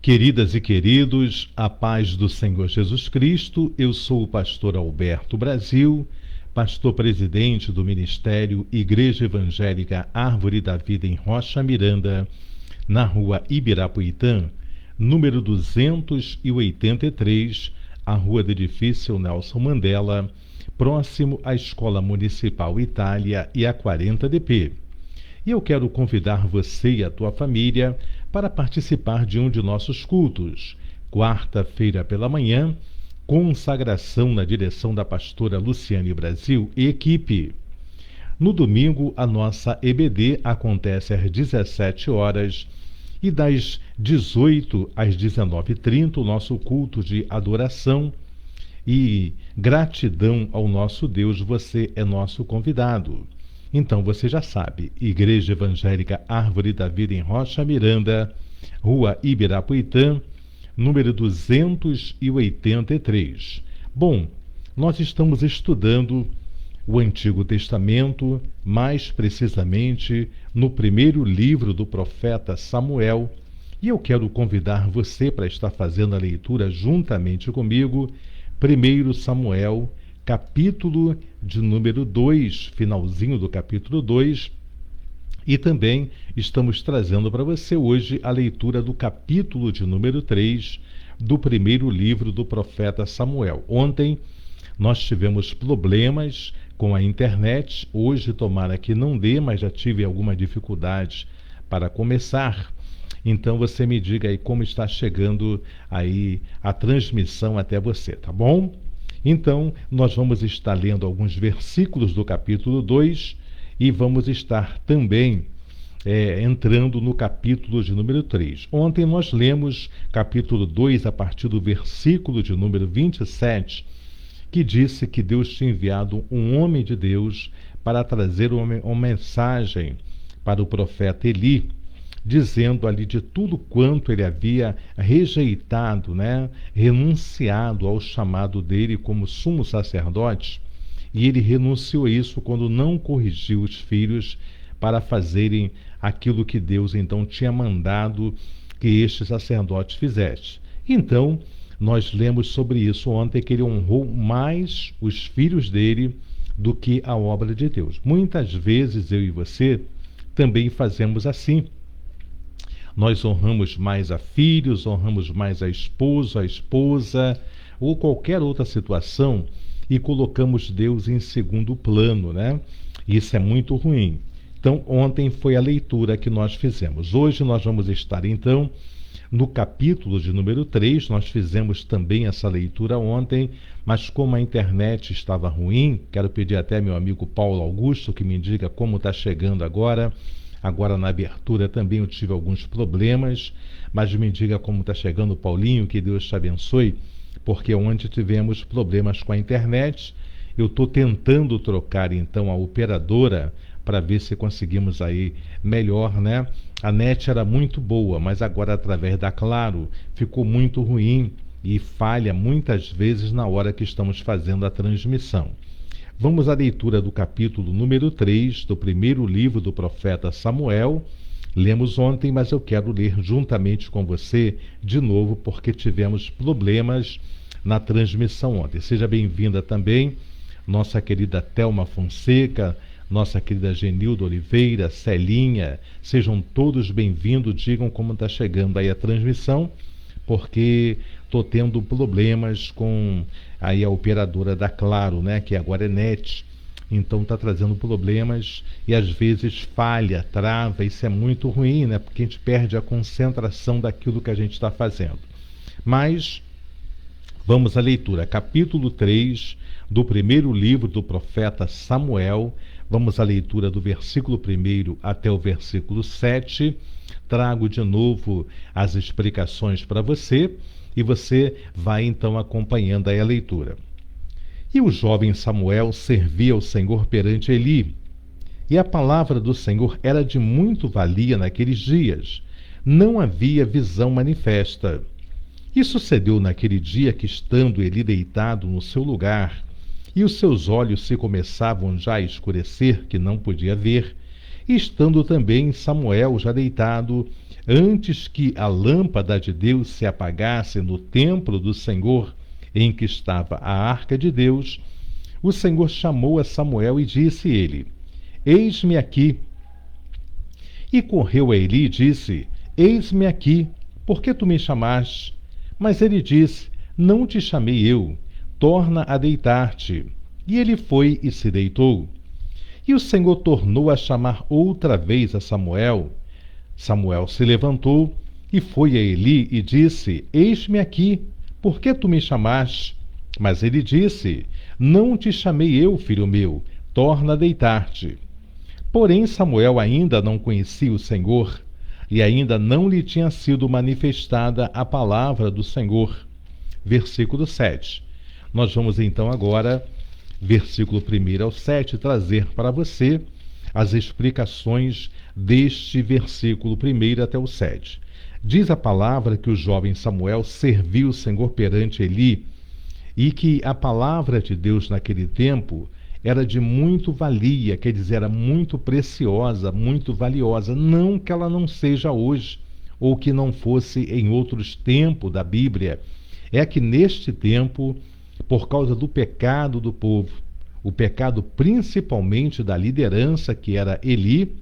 Queridas e queridos, a paz do Senhor Jesus Cristo, eu sou o pastor Alberto Brasil, pastor presidente do Ministério Igreja Evangélica Árvore da Vida em Rocha Miranda, na rua Ibirapuitã, número 283, a rua do edifício Nelson Mandela, próximo à Escola Municipal Itália e a 40DP. E eu quero convidar você e a tua família para participar de um de nossos cultos. Quarta-feira pela manhã, consagração na direção da pastora Luciane Brasil e equipe. No domingo, a nossa EBD acontece às 17 horas e das 18 às 19h30, o nosso culto de adoração e gratidão ao nosso Deus. Você é nosso convidado. Então você já sabe, Igreja Evangélica Árvore da Vida em Rocha Miranda, rua Ibirapuitã, número 283. Bom, nós estamos estudando o Antigo Testamento, mais precisamente no primeiro livro do profeta Samuel, e eu quero convidar você para estar fazendo a leitura juntamente comigo, 1 Samuel, capítulo de número 2, finalzinho do capítulo 2, e também estamos trazendo para você hoje a leitura do capítulo de número 3 do primeiro livro do profeta Samuel. Ontem nós tivemos problemas com a internet, hoje tomara que não dê, mas já tive alguma dificuldade para começar. Então você me diga aí como está chegando aí a transmissão até você, tá bom? Então, nós vamos estar lendo alguns versículos do capítulo 2 e vamos estar também entrando no capítulo de número 3. Ontem nós lemos capítulo 2 a partir do versículo de número 27, que disse que Deus tinha enviado um homem de Deus para trazer uma mensagem para o profeta Eli, dizendo ali de tudo quanto ele havia rejeitado, renunciado ao chamado dele como sumo sacerdote, e ele renunciou a isso quando não corrigiu os filhos para fazerem aquilo que Deus então tinha mandado que este sacerdote fizesse. Então, nós lemos sobre isso ontem, que ele honrou mais os filhos dele do que a obra de Deus. Muitas vezes eu e você também fazemos assim. Nós honramos mais a filhos, honramos mais a esposa, ou qualquer outra situação, e colocamos Deus em segundo plano, Isso é muito ruim. Então, ontem foi a leitura que nós fizemos. Hoje nós vamos estar, então, no capítulo de número 3, nós fizemos também essa leitura ontem, mas como a internet estava ruim, quero pedir até meu amigo Paulo Augusto que me diga como está chegando agora. Agora na abertura também eu tive alguns problemas, mas me diga como está chegando, Paulinho, que Deus te abençoe, porque ontem tivemos problemas com a internet. Eu estou tentando trocar então a operadora para ver se conseguimos aí melhor, A net era muito boa, mas agora através da Claro ficou muito ruim e falha muitas vezes na hora que estamos fazendo a transmissão. Vamos à leitura do capítulo número 3 do primeiro livro do profeta Samuel. Lemos ontem, mas eu quero ler juntamente com você de novo, porque tivemos problemas na transmissão ontem. Seja bem-vinda também nossa querida Thelma Fonseca, nossa querida Genilda Oliveira, Celinha. Sejam todos bem-vindos, digam como está chegando aí a transmissão, porque estou tendo problemas com aí a operadora da Claro, que agora é NET. Então está trazendo problemas e às vezes falha, trava. Isso é muito ruim, porque a gente perde a concentração daquilo que a gente está fazendo. Mas vamos à leitura. Capítulo 3 do primeiro livro do profeta Samuel. Vamos à leitura do versículo 1 até o versículo 7. Trago de novo as explicações para você e você vai então acompanhando aí a leitura. E o jovem Samuel servia ao Senhor perante Eli, e a palavra do Senhor era de muito valia naqueles dias. Não havia visão manifesta. E sucedeu naquele dia que, estando Eli deitado no seu lugar, e os seus olhos se começavam já a escurecer, que não podia ver, e estando também Samuel já deitado, antes que a lâmpada de Deus se apagasse no templo do Senhor, em que estava a arca de Deus, o Senhor chamou a Samuel e disse ele: Eis-me aqui. E correu a Eli e disse: Eis-me aqui, por que tu me chamaste? Mas ele disse: Não te chamei eu, torna a deitar-te. E ele foi e se deitou. E o Senhor tornou a chamar outra vez a Samuel. Samuel se levantou e foi a Eli e disse: Eis-me aqui, por que tu me chamaste? Mas ele disse: Não te chamei eu, filho meu, torna a deitar-te. Porém Samuel ainda não conhecia o Senhor, e ainda não lhe tinha sido manifestada a palavra do Senhor. Versículo 7. Nós vamos então agora, versículo 1 ao 7, trazer para você as explicações deste versículo 1 até o 7. Diz a palavra que o jovem Samuel serviu o Senhor perante Eli, e que a palavra de Deus naquele tempo era de muito valia, quer dizer, era muito preciosa, muito valiosa. Não que ela não seja hoje, ou que não fosse em outros tempos da Bíblia. É que neste tempo, por causa do pecado do povo, o pecado principalmente da liderança, que era Eli,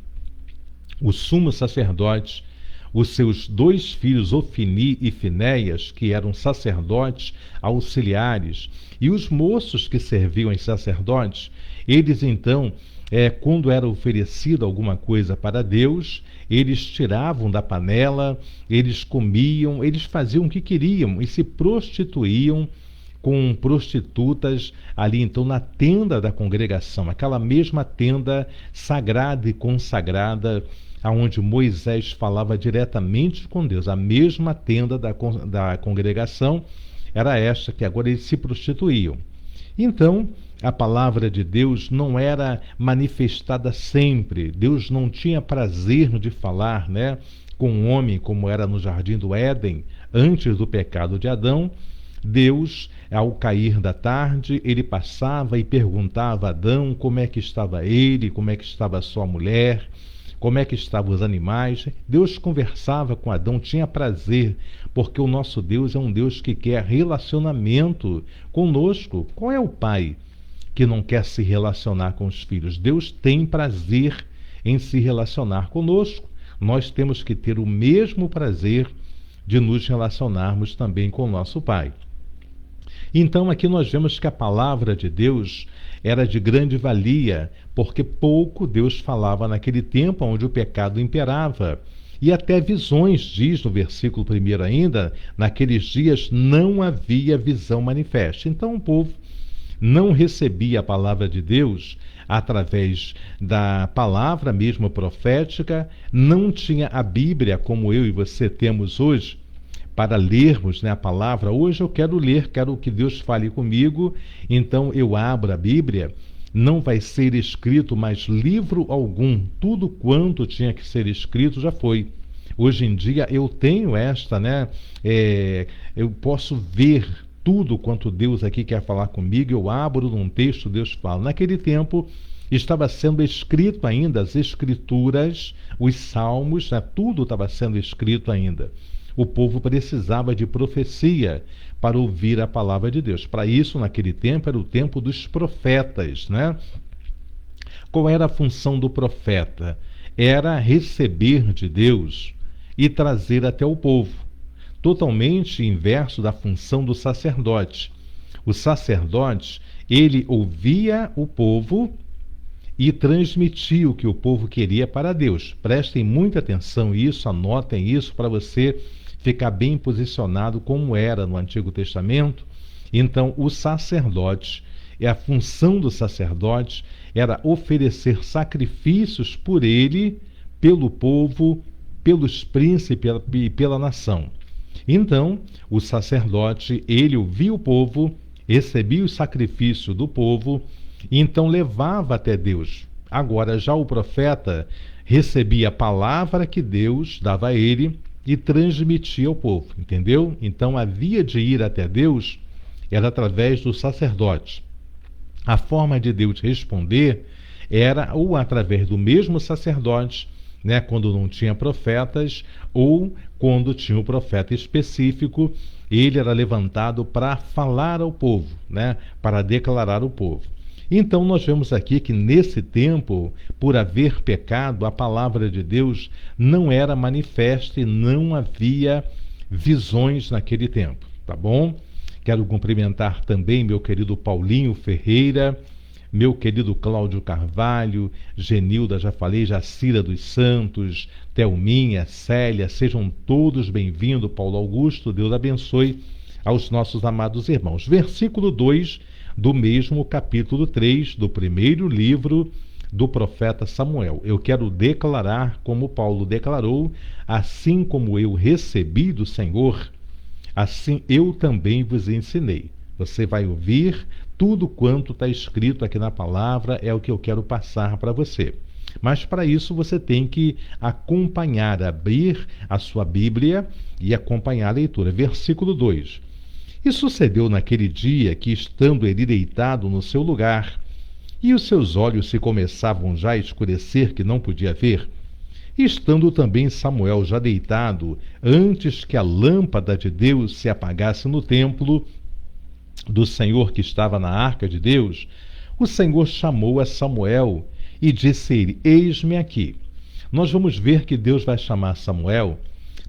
o sumo sacerdote, os seus dois filhos, Ofni e Finéias, que eram sacerdotes auxiliares, e os moços que serviam os sacerdotes, eles então, quando era oferecido alguma coisa para Deus, eles tiravam da panela, eles comiam, eles faziam o que queriam e se prostituíam com prostitutas ali então na tenda da congregação, aquela mesma tenda sagrada e consagrada, aonde Moisés falava diretamente com Deus. A mesma tenda da congregação era esta, que agora eles se prostituíam. Então, a palavra de Deus não era manifestada sempre. Deus não tinha prazer de falar, com o homem, como era no jardim do Éden, antes do pecado de Adão. Deus, ao cair da tarde, ele passava e perguntava a Adão como é que estava ele, como é que estava a sua mulher, como é que estavam os animais. Deus conversava com Adão, tinha prazer, porque o nosso Deus é um Deus que quer relacionamento conosco. Qual é o pai que não quer se relacionar com os filhos? Deus tem prazer em se relacionar conosco. Nós temos que ter o mesmo prazer de nos relacionarmos também com o nosso Pai. Então aqui nós vemos que a palavra de Deus era de grande valia, porque pouco Deus falava naquele tempo onde o pecado imperava. E até visões, diz no versículo 1 ainda, naqueles dias não havia visão manifesta. Então o povo não recebia a palavra de Deus através da palavra mesmo profética, não tinha a Bíblia como eu e você temos hoje, para lermos a palavra. Hoje eu quero ler, quero que Deus fale comigo, então eu abro a Bíblia, não vai ser escrito mais livro algum, tudo quanto tinha que ser escrito já foi. Hoje em dia eu tenho esta, eu posso ver tudo quanto Deus aqui quer falar comigo, eu abro num texto, Deus fala. Naquele tempo estava sendo escrito ainda as escrituras, os salmos, tudo estava sendo escrito ainda. O povo precisava de profecia para ouvir a palavra de Deus. Para isso, naquele tempo, era o tempo dos profetas, Qual era a função do profeta? Era receber de Deus e trazer até o povo. Totalmente inverso da função do sacerdote. O sacerdote, ele ouvia o povo e transmitia o que o povo queria para Deus. Prestem muita atenção nisso, anotem isso para você ficar bem posicionado como era no Antigo Testamento. Então, o sacerdote, a função do sacerdote era oferecer sacrifícios por ele, pelo povo, pelos príncipes e pela nação. Então, o sacerdote, ele ouvia o povo, recebia o sacrifício do povo, e então levava até Deus. Agora, já o profeta recebia a palavra que Deus dava a ele e transmitia ao povo, entendeu? Então, a via de ir até Deus era através do sacerdote. A forma de Deus responder era ou através do mesmo sacerdote né? Quando não tinha profetas ou quando tinha um profeta específico, ele era levantado para falar ao povo, né? Para declarar ao povo. Então nós vemos aqui que nesse tempo, por haver pecado, a palavra de Deus não era manifesta e não havia visões naquele tempo, tá bom? Quero cumprimentar também meu querido Paulinho Ferreira, meu querido Cláudio Carvalho, Genilda, já falei, Jacira dos Santos, Thelminha, Célia, sejam todos bem-vindos, Paulo Augusto, Deus abençoe aos nossos amados irmãos. Versículo 2 do mesmo capítulo 3 do primeiro livro do profeta Samuel. Eu quero declarar como Paulo declarou, assim como eu recebi do Senhor, assim eu também vos ensinei. Você vai ouvir tudo quanto está escrito aqui na palavra, é o que eu quero passar para você. Mas para isso você tem que acompanhar, abrir a sua Bíblia e acompanhar a leitura. Versículo 2. E sucedeu naquele dia que, estando ele deitado no seu lugar, e os seus olhos se começavam já a escurecer, que não podia ver, e estando também Samuel já deitado, antes que a lâmpada de Deus se apagasse no templo do Senhor que estava na arca de Deus, o Senhor chamou a Samuel e disse-lhe: Eis-me aqui. Nós vamos ver que Deus vai chamar Samuel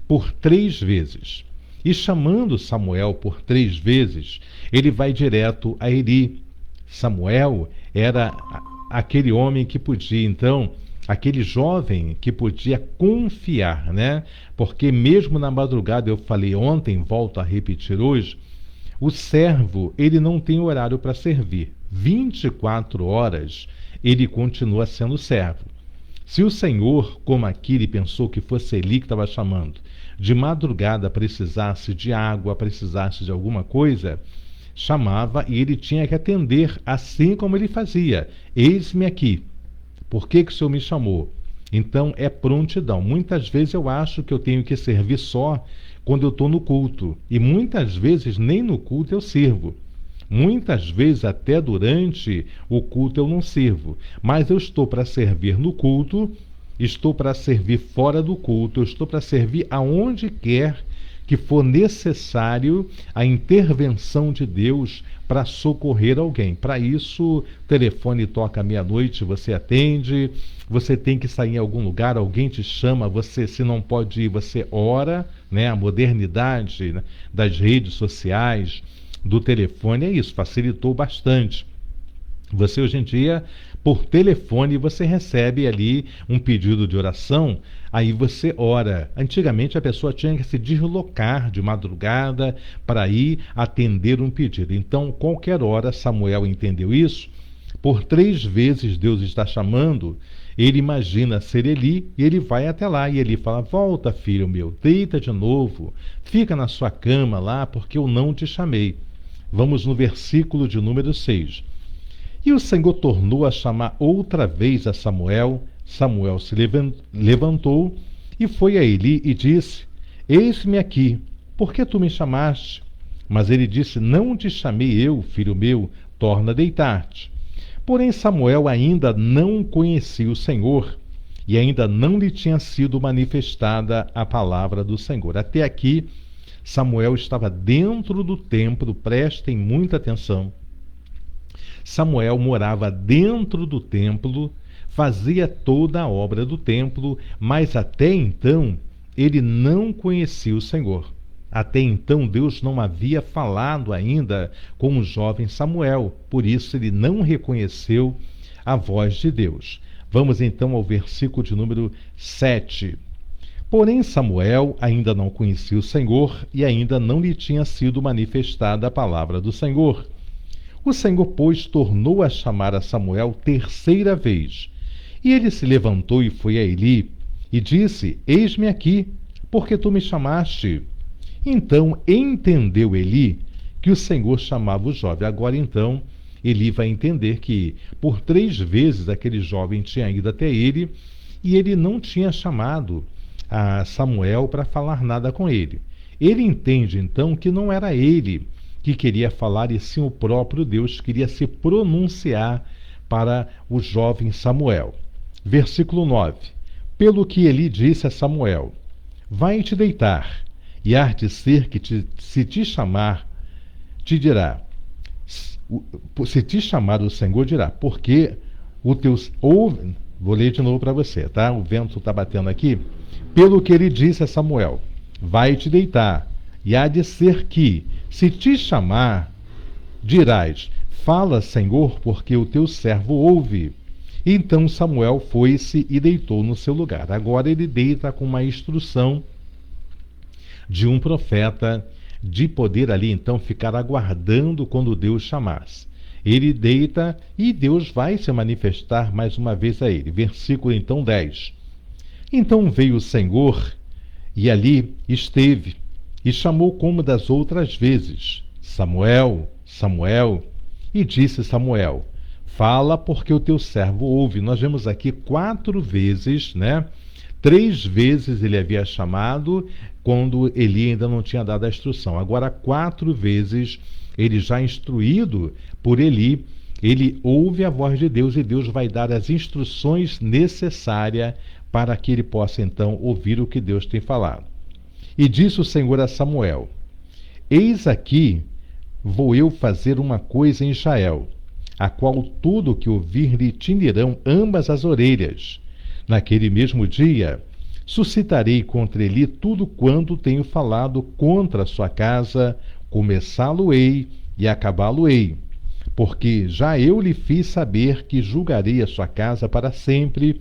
por 3 vezes. E chamando Samuel por 3 vezes, ele vai direto a Eli. Samuel era aquele homem que podia, então, aquele jovem que podia confiar, né? Porque mesmo na madrugada, eu falei ontem, volto a repetir hoje, o servo, ele não tem horário para servir. 24 horas, ele continua sendo servo. Se o Senhor, como aqui ele pensou que fosse Eli que estava chamando, de madrugada precisasse de água, precisasse de alguma coisa, chamava e ele tinha que atender, assim como ele fazia. Eis-me aqui. Por que o Senhor me chamou? Então é prontidão. Muitas vezes eu acho que eu tenho que servir só quando eu estou no culto. E muitas vezes nem no culto eu sirvo. Muitas vezes até durante o culto eu não sirvo. Mas eu estou para servir no culto, estou para servir fora do culto, eu estou para servir aonde quer que for necessário a intervenção de Deus para socorrer alguém. Para isso, o telefone toca meia-noite, você atende, você tem que sair em algum lugar, alguém te chama, você, se não pode ir, você ora, né? A modernidade, né, das redes sociais, do telefone, é isso, facilitou bastante. Você hoje em dia, por telefone, você recebe ali um pedido de oração, aí você ora. Antigamente a pessoa tinha que se deslocar de madrugada para ir atender um pedido. Então, qualquer hora, Samuel entendeu isso. Por 3 vezes Deus está chamando, ele imagina ser Eli e ele vai até lá. E Eli fala: volta, filho meu, deita de novo, fica na sua cama lá, porque eu não te chamei. Vamos no versículo de número 6. E o Senhor tornou a chamar outra vez a Samuel. Samuel se levantou e foi a Eli e disse: Eis-me aqui, por que tu me chamaste? Mas ele disse: Não te chamei eu, filho meu, torna a deitar-te. Porém Samuel ainda não conhecia o Senhor e ainda não lhe tinha sido manifestada a palavra do Senhor. Até aqui, Samuel estava dentro do templo, prestem muita atenção. Samuel morava dentro do templo, fazia toda a obra do templo, mas até então ele não conhecia o Senhor. Até então Deus não havia falado ainda com o jovem Samuel, por isso ele não reconheceu a voz de Deus. Vamos então ao versículo de número 7. Porém Samuel ainda não conhecia o Senhor e ainda não lhe tinha sido manifestada a palavra do Senhor. O Senhor, pois, tornou a chamar a Samuel 3ª vez. E ele se levantou e foi a Eli e disse: Eis-me aqui, porque tu me chamaste. Então entendeu Eli que o Senhor chamava o jovem. Agora então Eli vai entender que por 3 vezes aquele jovem tinha ido até ele e ele não tinha chamado a Samuel para falar nada com ele. Ele entende então que não era ele que queria falar, e sim o próprio Deus queria se pronunciar para o jovem Samuel. Versículo 9. Pelo que Eli disse a Samuel: vai te deitar, e há de ser que se te chamar, te dirá, se te chamar o Senhor dirá, porque o teu... Vou ler de novo para você, tá? O vento está batendo aqui. Pelo que ele disse a Samuel: vai te deitar, e há de ser que, se te chamar, dirás, fala, Senhor, porque o teu servo ouve. Então Samuel foi-se e deitou no seu lugar. Agora ele deita com uma instrução de um profeta, de poder ali então ficar aguardando quando Deus chamasse. Ele deita e Deus vai se manifestar mais uma vez a ele. Versículo então 10. Então veio o Senhor e ali esteve e chamou como das outras vezes: Samuel, Samuel. E disse Samuel: fala, porque o teu servo ouve. Nós vemos aqui 4 vezes, né? 3 vezes ele havia chamado quando Eli ainda não tinha dado a instrução. Agora 4 vezes ele já instruído por Eli, ele ouve a voz de Deus e Deus vai dar as instruções necessárias para que ele possa então ouvir o que Deus tem falado. E disse o Senhor a Samuel: eis aqui vou eu fazer uma coisa em Israel, a qual tudo que ouvir lhe tinirão ambas as orelhas. Naquele mesmo dia, suscitarei contra ele tudo quanto tenho falado contra a sua casa, começá-lo-ei e acabá-lo-ei. Porque já eu lhe fiz saber que julgarei a sua casa para sempre,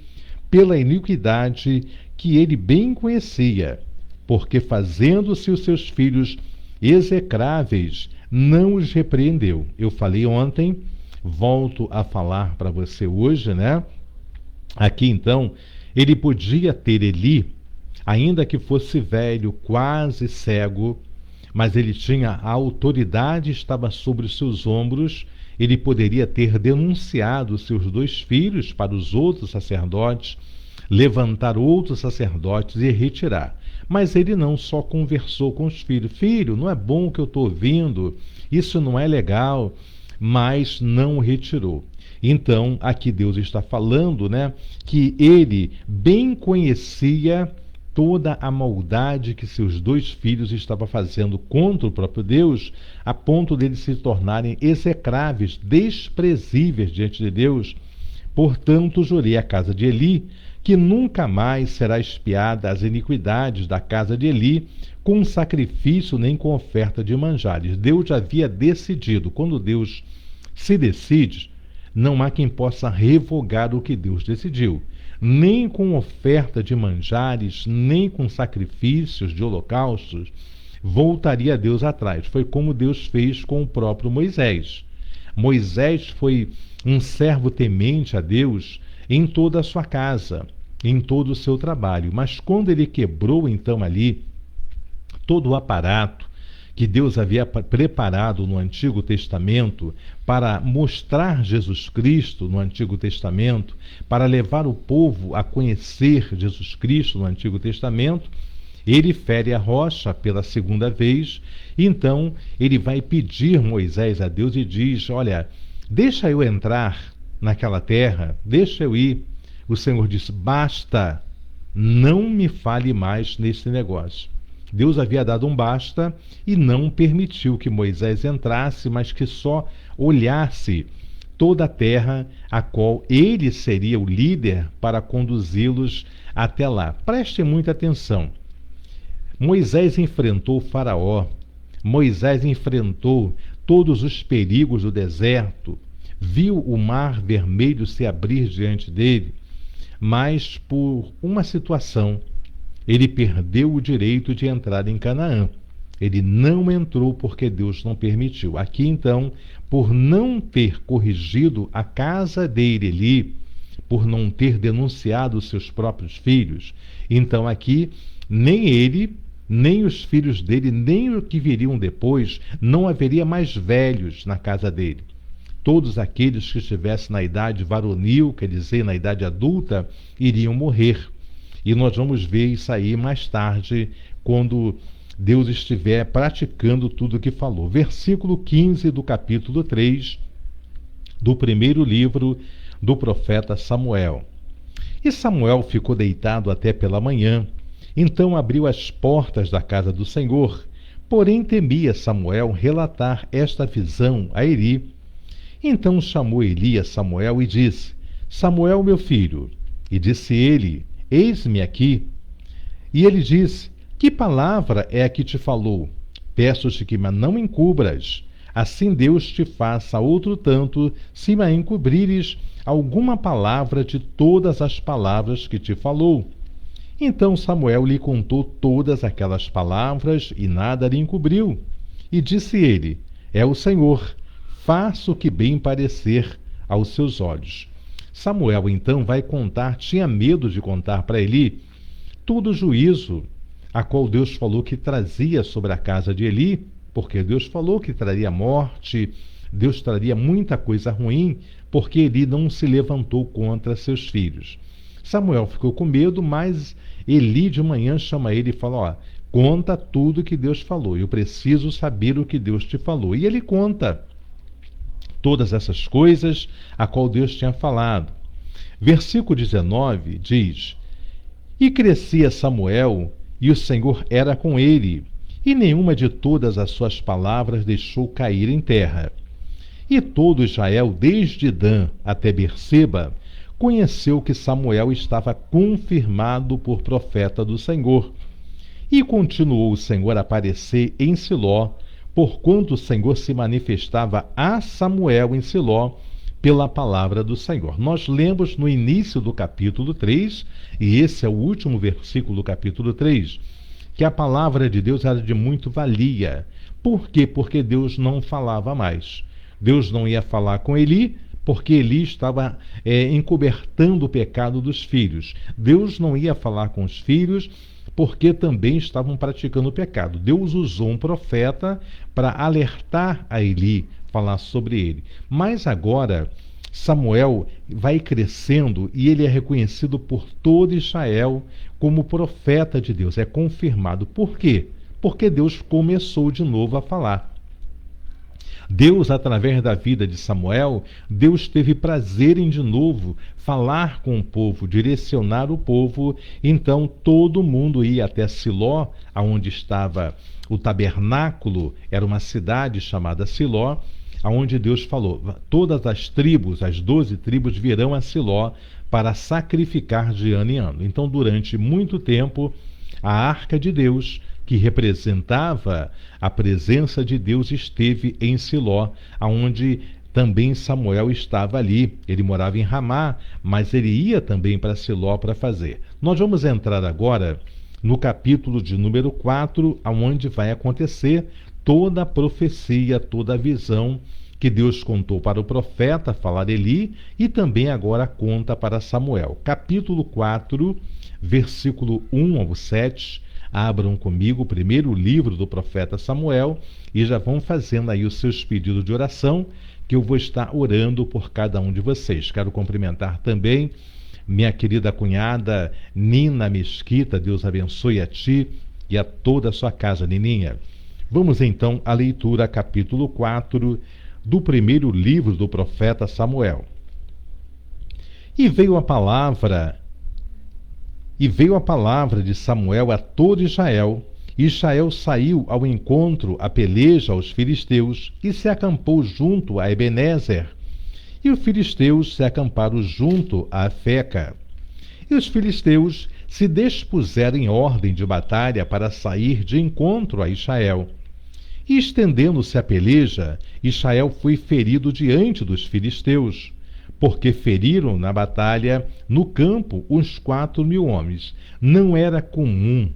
pela iniquidade que ele bem conhecia, porque fazendo-se os seus filhos execráveis, não os repreendeu. Eu falei ontem, volto a falar para você hoje, né? Aqui então, ele podia ter Eli, ainda que fosse velho, quase cego, mas ele tinha a autoridade, estava sobre os seus ombros, ele poderia ter denunciado seus 2 filhos para os outros sacerdotes, levantar outros sacerdotes e retirar. Mas ele não, só conversou com os filhos. Filho, não é bom o que eu estou ouvindo, isso não é legal, mas não retirou. Então, aqui Deus está falando, né, que ele bem conhecia toda a maldade que seus 2 filhos estavam fazendo contra o próprio Deus, a ponto deles se tornarem execráveis, desprezíveis diante de Deus. Portanto, jurei à casa de Eli que nunca mais será expiada as iniquidades da casa de Eli com sacrifício nem com oferta de manjares. Deus já havia decidido. Quando Deus se decide, não há quem possa revogar o que Deus decidiu. Nem com oferta de manjares, nem com sacrifícios de holocaustos, voltaria Deus atrás. Foi como Deus fez com o próprio Moisés. Moisés foi um servo temente a Deus em toda a sua casa, em todo o seu trabalho. Mas quando ele quebrou então ali todo o aparato que Deus havia preparado no Antigo Testamento para mostrar Jesus Cristo no Antigo Testamento, para levar o povo a conhecer Jesus Cristo no Antigo Testamento, ele fere a rocha pela 2ª vez, então ele vai pedir Moisés a Deus e diz: olha, deixa eu entrar naquela terra, deixa eu ir. O Senhor disse: basta, não me fale mais nesse negócio. Deus havia dado um basta e não permitiu que Moisés entrasse, mas que só olhasse toda a terra a qual ele seria o líder para conduzi-los até lá. Preste muita atenção. Moisés enfrentou o Faraó, Moisés enfrentou todos os perigos do deserto, viu o mar vermelho se abrir diante dele, mas por uma situação, ele perdeu o direito de entrar em Canaã. Ele não entrou porque Deus não permitiu. Aqui então, por não ter corrigido a casa dele ali, por não ter denunciado os seus próprios filhos, então aqui nem ele, nem os filhos dele, nem os que viriam depois, não haveria mais velhos na casa dele. Todos aqueles que estivessem na idade varonil, quer dizer, na idade adulta, iriam morrer. E nós vamos ver isso aí mais tarde, quando Deus estiver praticando tudo o que falou. Versículo 15 do capítulo 3 do primeiro livro do profeta Samuel. E Samuel ficou deitado até pela manhã. Então abriu as portas da casa do Senhor. Porém temia Samuel relatar esta visão a Eli. Então chamou Eli a Samuel e disse: Samuel, meu filho. E disse ele: Eis-me aqui. E ele disse: Que palavra é a que te falou? Peço-te que me não encubras. Assim Deus te faça outro tanto, se me encobrires alguma palavra de todas as palavras que te falou. Então Samuel lhe contou todas aquelas palavras e nada lhe encobriu. E disse ele: É o Senhor, faça o que bem parecer aos seus olhos. Samuel então vai contar, tinha medo de contar para Eli todo o juízo a qual Deus falou que trazia sobre a casa de Eli, porque Deus falou que traria morte, Deus traria muita coisa ruim, porque Eli não se levantou contra seus filhos. Samuel ficou com medo, mas Eli de manhã chama ele e fala: ó, conta tudo que Deus falou, eu preciso saber o que Deus te falou. E ele conta todas essas coisas a qual Deus tinha falado. Versículo 19 diz: E crescia Samuel, e o Senhor era com ele, e nenhuma de todas as suas palavras deixou cair em terra. E todo Israel, desde Dan até Berseba, conheceu que Samuel estava confirmado por profeta do Senhor. E continuou o Senhor a aparecer em Siló, porquanto o Senhor se manifestava a Samuel em Siló pela palavra do Senhor. Nós lemos no início do capítulo 3, e esse é o último versículo do capítulo 3, que a palavra de Deus era de muito valia. Por quê? Porque Deus não falava mais. Deus não ia falar com Eli, porque Eli estava encobertando o pecado dos filhos. Deus não ia falar com os filhos, porque também estavam praticando o pecado. Deus usou um profeta para alertar a Eli, falar sobre ele. Mas agora Samuel vai crescendo e ele é reconhecido por todo Israel como profeta de Deus. É confirmado. Por quê? Porque Deus começou de novo a falar. Deus, através da vida de Samuel, Deus teve prazer em de novo falar com o povo, direcionar o povo. Então todo mundo ia até Siló, aonde estava o tabernáculo, era uma cidade chamada Siló, aonde Deus falou: todas as tribos, as 12 tribos virão a Siló para sacrificar de ano em ano. Então, durante muito tempo, a arca de Deus, que representava a presença de Deus, esteve em Siló, aonde também Samuel estava ali. Ele morava em Ramá, mas ele ia também para Siló para fazer. Nós vamos entrar agora no capítulo de número 4, aonde vai acontecer toda a profecia, toda a visão que Deus contou para o profeta, falar Eli, e também agora conta para Samuel. Capítulo 4, versículo 1 ao 7. Abram comigo o primeiro livro do profeta Samuel e já vão fazendo aí os seus pedidos de oração, que eu vou estar orando por cada um de vocês. Quero cumprimentar também minha querida cunhada Nina Mesquita. Deus abençoe a ti e a toda a sua casa, Nininha. Vamos então à leitura, capítulo 4 do primeiro livro do profeta Samuel. E veio a palavra de Samuel a todo Israel. E Israel saiu ao encontro, a peleja aos filisteus, e se acampou junto a Ebenezer. E os filisteus se acamparam junto a Afeca. E os filisteus se dispuseram em ordem de batalha para sair de encontro a Israel. E estendendo-se a peleja, Israel foi ferido diante dos filisteus, porque feriram na batalha, no campo, uns 4.000 homens. Não era comum,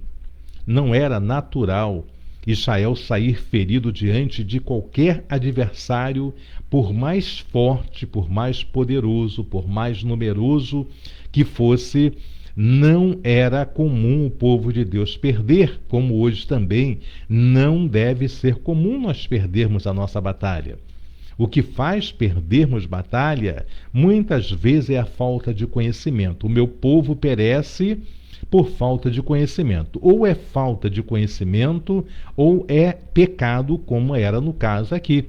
não era natural Israel sair ferido diante de qualquer adversário, por mais forte, por mais poderoso, por mais numeroso que fosse. Não era comum o povo de Deus perder, como hoje também não deve ser comum nós perdermos a nossa batalha. O que faz perdermos batalha, muitas vezes, é a falta de conhecimento. O meu povo perece por falta de conhecimento. Ou é falta de conhecimento, ou é pecado, como era no caso aqui.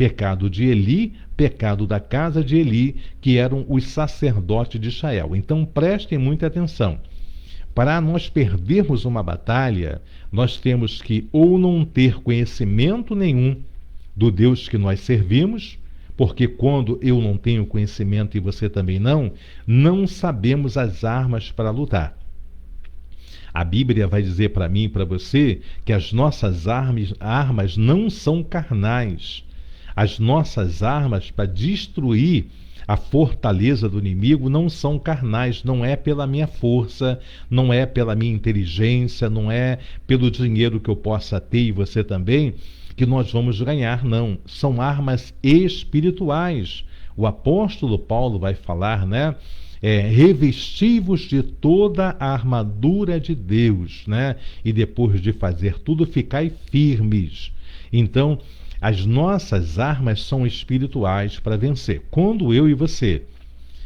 Pecado de Eli, pecado da casa de Eli, que eram os sacerdotes de Israel. Então prestem muita atenção. Para nós perdermos uma batalha, nós temos que ou não ter conhecimento nenhum do Deus que nós servimos, porque quando eu não tenho conhecimento e você também não sabemos as armas para lutar. A Bíblia vai dizer para mim e para você que as nossas armas não são carnais. As nossas armas para destruir a fortaleza do inimigo não são carnais, não é pela minha força, não é pela minha inteligência, não é pelo dinheiro que eu possa ter e você também, que nós vamos ganhar, não. São armas espirituais. O apóstolo Paulo vai falar, né? Revestivos de toda a armadura de Deus, né? E depois de fazer tudo, ficai firmes. Então, as nossas armas são espirituais para vencer. Quando eu e você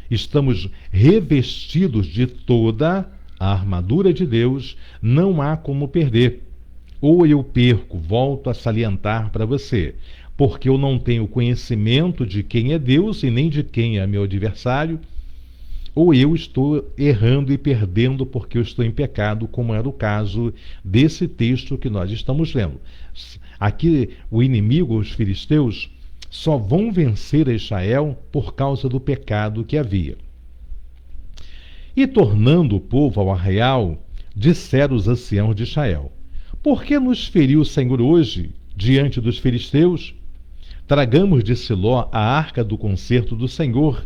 estamos revestidos de toda a armadura de Deus, não há como perder. Ou eu perco, volto a salientar para você, porque eu não tenho conhecimento de quem é Deus e nem de quem é meu adversário, ou eu estou errando e perdendo porque eu estou em pecado, como era o caso desse texto que nós estamos lendo. Aqui o inimigo, os filisteus, só vão vencer a Israel por causa do pecado que havia. E tornando o povo ao arraial, disseram os anciãos de Israel: por que nos feriu o Senhor hoje diante dos filisteus? Tragamos de Siló a arca do concerto do Senhor,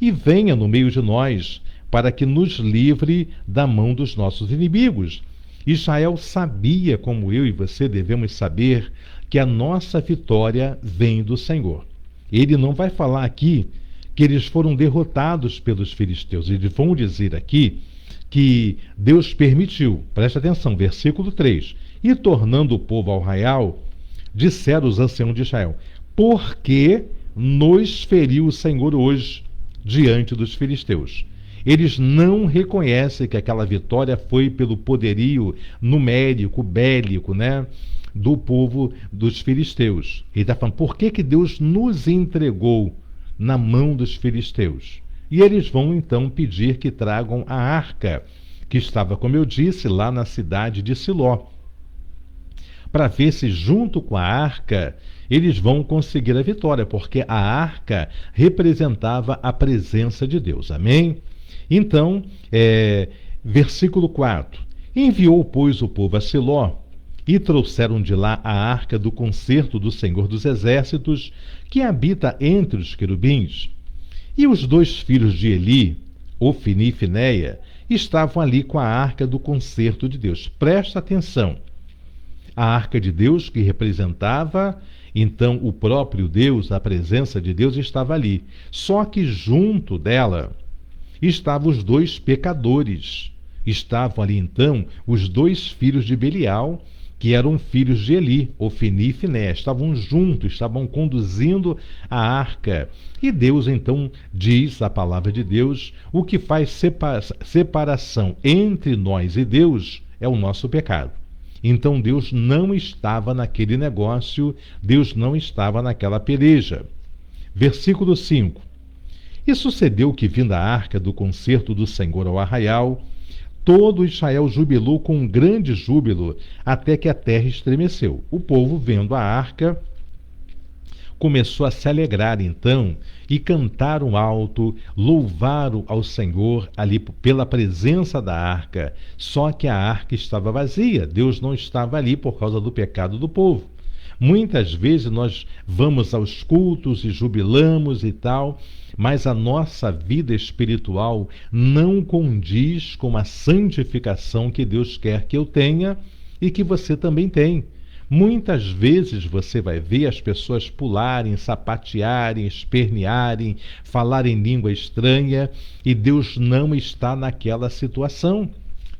e venha no meio de nós, para que nos livre da mão dos nossos inimigos. Israel sabia, como eu e você devemos saber, que a nossa vitória vem do Senhor. Ele não vai falar aqui que eles foram derrotados pelos filisteus. Eles vão dizer aqui que Deus permitiu. Presta atenção, versículo 3. E tornando o povo ao arraial, disseram os anciãos de Israel: por que nos feriu o Senhor hoje diante dos filisteus? Eles não reconhecem que aquela vitória foi pelo poderio numérico, bélico, né, do povo dos filisteus. Ele está falando, por que Deus nos entregou na mão dos filisteus? E eles vão então pedir que tragam a arca, que estava, como eu disse, lá na cidade de Siló, para ver se junto com a arca eles vão conseguir a vitória, porque a arca representava a presença de Deus. Amém? Então, versículo 4. Enviou, pois, o povo a Siló, e trouxeram de lá a arca do concerto do Senhor dos Exércitos, que habita entre os querubins. E os dois filhos de Eli, Ofni e Finéia, estavam ali com a arca do concerto de Deus. Presta atenção. A arca de Deus, que representava então o próprio Deus, a presença de Deus, estava ali. Só que junto dela estavam os dois pecadores. Estavam ali então os dois filhos de Belial, que eram filhos de Eli, Ofni e Finéia. Estavam juntos, estavam conduzindo a arca. E Deus então diz, a palavra de Deus, o que faz separação entre nós e Deus é o nosso pecado. Então Deus não estava naquele negócio, Deus não estava naquela peleja. Versículo 5. E sucedeu que, vinda a arca do concerto do Senhor ao arraial, todo Israel jubilou com um grande júbilo, até que a terra estremeceu. O povo, vendo a arca, começou a se alegrar então, e cantaram alto, louvaram ao Senhor ali pela presença da arca. Só que a arca estava vazia, Deus não estava ali por causa do pecado do povo. Muitas vezes nós vamos aos cultos e jubilamos e tal, mas a nossa vida espiritual não condiz com a santificação que Deus quer que eu tenha e que você também tem. Muitas vezes você vai ver as pessoas pularem, sapatearem, espernearem, falarem língua estranha, e Deus não está naquela situação.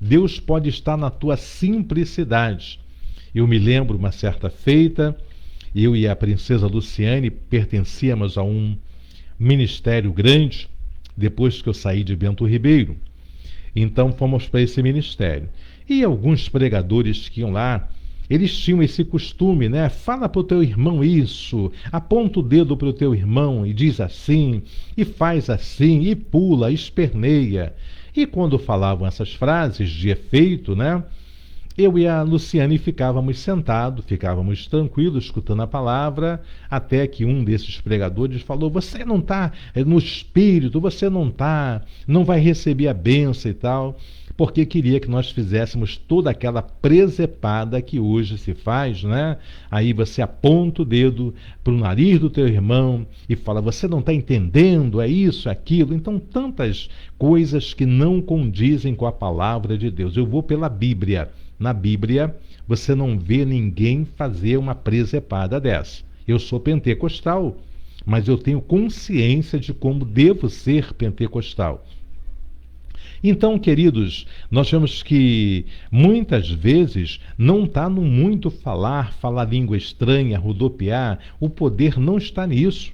Deus pode estar na tua simplicidade. Eu me lembro uma certa feita, eu e a princesa Luciane pertencíamos a um ministério grande, depois que eu saí de Bento Ribeiro. Então fomos para esse ministério. E alguns pregadores que iam lá, eles tinham esse costume, né? Fala para o teu irmão isso, aponta o dedo para o teu irmão e diz assim, e faz assim, e pula, esperneia. E quando falavam essas frases de efeito, né? Eu e a Luciane ficávamos sentados, ficávamos tranquilos, escutando a palavra, até que um desses pregadores falou, você não está no espírito, você não vai receber a bênção e tal, porque queria que nós fizéssemos toda aquela presepada que hoje se faz, né? Aí você aponta o dedo para o nariz do teu irmão e fala, você não está entendendo, é isso, é aquilo. Então, tantas coisas que não condizem com a palavra de Deus. Eu vou pela Bíblia. Na Bíblia, você não vê ninguém fazer uma presepada dessa. Eu sou pentecostal, mas eu tenho consciência de como devo ser pentecostal. Então, queridos, nós vemos que muitas vezes não está no muito falar língua estranha, rodopiar, o poder não está nisso.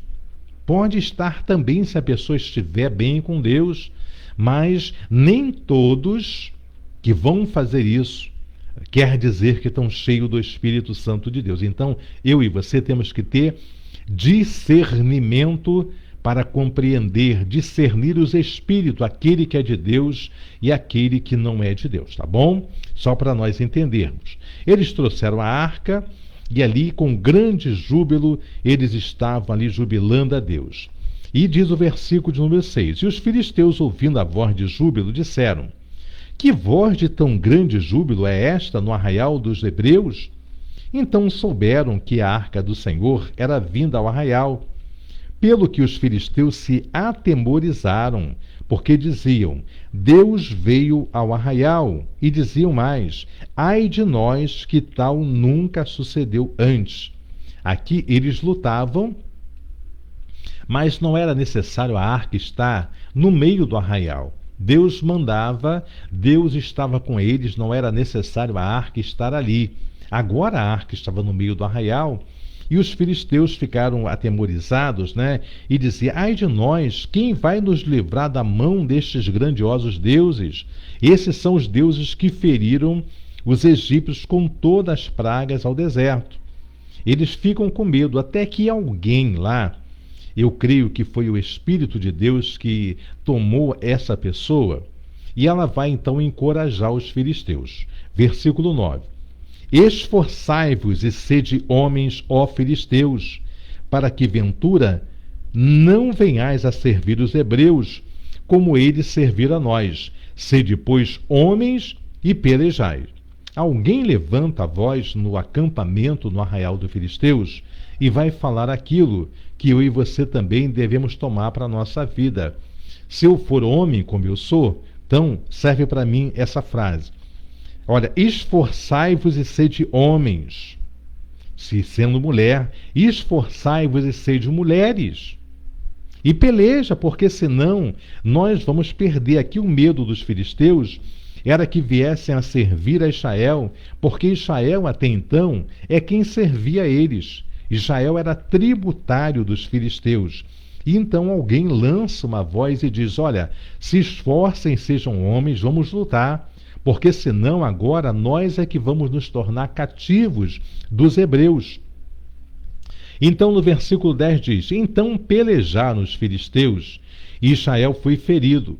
Pode estar também se a pessoa estiver bem com Deus, mas nem todos que vão fazer isso quer dizer que estão cheios do Espírito Santo de Deus. Então, eu e você temos que ter discernimento para compreender, discernir os espíritos, aquele que é de Deus e aquele que não é de Deus, tá bom? Só para nós entendermos. Eles trouxeram a arca e ali, com grande júbilo, eles estavam ali jubilando a Deus. E diz o versículo de número 6, e os filisteus, ouvindo a voz de júbilo, disseram, que voz de tão grande júbilo é esta no arraial dos hebreus? Então souberam que a arca do Senhor era vinda ao arraial, pelo que os filisteus se atemorizaram, porque diziam, Deus veio ao arraial, e diziam mais, ai de nós que tal nunca sucedeu antes. Aqui eles lutavam, mas não era necessário a arca estar no meio do arraial. Deus mandava, Deus estava com eles, não era necessário a arca estar ali. Agora a arca estava no meio do arraial e os filisteus ficaram atemorizados, né? E diziam, ai de nós, quem vai nos livrar da mão destes grandiosos deuses? Esses são os deuses que feriram os egípcios com todas as pragas ao deserto. Eles ficam com medo, até que alguém lá, eu creio que foi o Espírito de Deus que tomou essa pessoa, e ela vai então encorajar os filisteus. Versículo 9. Esforçai-vos e sede homens, ó filisteus, para que ventura não venhais a servir os hebreus, como eles serviram a nós. Sede, pois, homens e pelejai. Alguém levanta a voz no acampamento, no arraial dos filisteus, e vai falar aquilo que eu e você também devemos tomar para a nossa vida. Se eu for homem como eu sou, então serve para mim essa frase. Olha, esforçai-vos e sede homens. Se sendo mulher, esforçai-vos e sede mulheres. E peleja, porque senão nós vamos perder. Aqui o medo dos filisteus era que viessem a servir a Israel, porque Israel até então é quem servia a eles. Israel era tributário dos filisteus. E então alguém lança uma voz e diz, olha, se esforcem, sejam homens, vamos lutar, porque senão agora nós é que vamos nos tornar cativos dos hebreus. Então no versículo 10 diz, então pelejaram os filisteus, e Israel foi ferido.